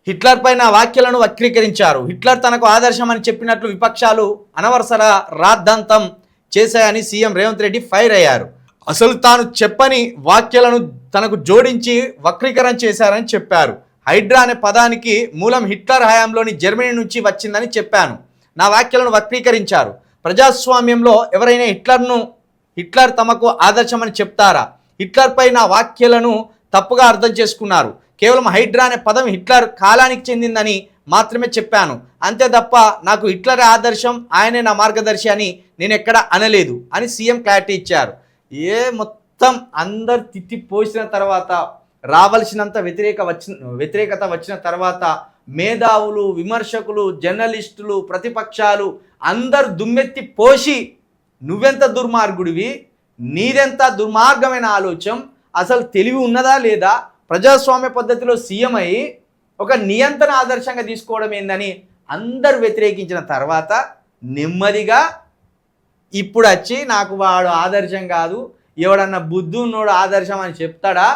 Hitler పైన వ్యాఖ్యలను వక్రీకరించారు. Hitler తనకు ఆదర్శమని చెప్పినట్లు విపక్షాలు అనవసర రాద్ధాంతం చేశాయని సీఎం రేవంత్ రెడ్డి ఫైర్ అయ్యారు. అసలు తాను చెప్పని వ్యాఖ్యలను తనకు జోడించి వక్రీకరణ చేశారని చెప్పారు. హైడ్రా అనే పదానికి మూలం హిట్లర్ హయాంలోని జర్మనీ నుంచి వచ్చిందని చెప్పాను. నా వ్యాఖ్యలను వక్రీకరించారు. ప్రజాస్వామ్యంలో ఎవరైనా హిట్లర్ తమకు ఆదర్శమని చెప్తారా? హిట్లర్పై నా వ్యాఖ్యలను తప్పుగా అర్థం చేసుకున్నారు. కేవలం హైడ్రా అనే పదం హిట్లర్ కాలానికి చెందిందని మాత్రమే చెప్పాను. అంతే తప్ప నాకు హిట్లర్ ఆదర్శం, ఆయనే నా మార్గదర్శి అని నేను ఎక్కడ అనలేదు అని సీఎం క్లారిటీ ఇచ్చారు. మొత్తం అందరు తిట్టి పోసిన తర్వాత, రావాల్సినంత వ్యతిరేకత వచ్చిన తర్వాత మేధావులు, విమర్శకులు, జర్నలిస్టులు, ప్రతిపక్షాలు అందరు దుమ్మెత్తి పోసి నువ్వెంత దుర్మార్గుడివి, నీదెంత దుర్మార్గమైన ఆలోచన, అసలు తెలివి ఉన్నదా లేదా, ప్రజాస్వామ్య పద్ధతిలో సీఎం అయ్యి ఒక నియంత్రణ ఆదర్శంగా తీసుకోవడం ఏందని అందరు వ్యతిరేకించిన తర్వాత నెమ్మదిగా ఇప్పుడు వచ్చి నాకు వాడు ఆదర్శం కాదు, ఎవడన్నా బుద్ధి ఉన్నోడు ఆదర్శం అని చెప్తాడా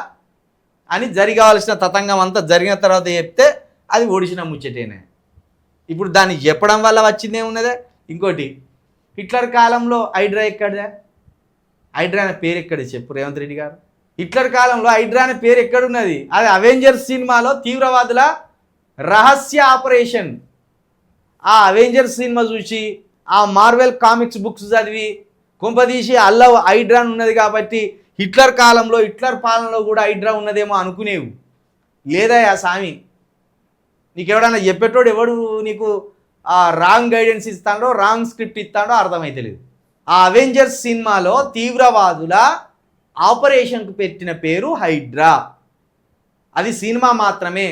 అని జరగాల్సిన తతంగం అంతా జరిగిన తర్వాత చెప్తే అది ఒడిసిన ముచ్చటేనే. ఇప్పుడు దాన్ని చెప్పడం వల్ల వచ్చిందే ఉన్నదే. ఇంకోటి, హిట్లర్ కాలంలో హైడ్రా ఎక్కడే? హైడ్రా అనే పేరు ఎక్కడ చెప్పు రేవంత్ రెడ్డి గారు? హిట్లర్ కాలంలో హైడ్రా అనే పేరు ఎక్కడున్నది? అది అవెంజర్స్ సినిమాలో తీవ్రవాదుల రహస్య ఆపరేషన్. ఆ అవెంజర్స్ సినిమా చూసి, ఆ మార్వెల్ కామిక్స్ బుక్స్ చదివి కొంపదీసి అల్ల హైడ్రా ఉన్నది కాబట్టి హిట్లర్ కాలంలో, హిట్లర్ పాలనలో కూడా హైడ్రా ఉన్నదేమో అనుకునేవు. లేదా ఆ సామి నీకు ఎవడన్నా చెప్పేటోడు ఎవడు నీకు రాంగ్ గైడెన్స్ ఇస్తాడో, రాంగ్ స్క్రిప్ట్ ఇస్తాడో అర్థమైతలేదు. ఆ అవెంజర్స్ సినిమాలో తీవ్రవాదుల ఆపరేషన్కు పెట్టిన పేరు హైడ్రా. అది సినిమా మాత్రమే,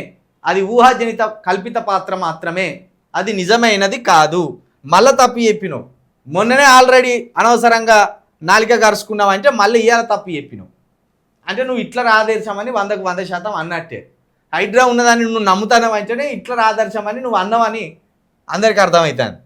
అది ఊహాజనిత కల్పిత పాత్ర మాత్రమే, అది నిజమైనది కాదు. మళ్ళీ తప్పు చెప్పినావు. మొన్ననే ఆల్రెడీ అనవసరంగా నాలిక కరుచుకున్నావు అంటే మళ్ళీ ఇవాళ తప్పు చెప్పినావు. అంటే నువ్వు హిట్లర్ ఆదర్శమని 100% అన్నట్టే. హైడ్రా ఉన్నదాన్ని నువ్వు నమ్ముతానవు అంటేనే హిట్లర్ ఆదర్శమని నువ్వు అన్నావని అందరికీ అర్థమవుతుంది.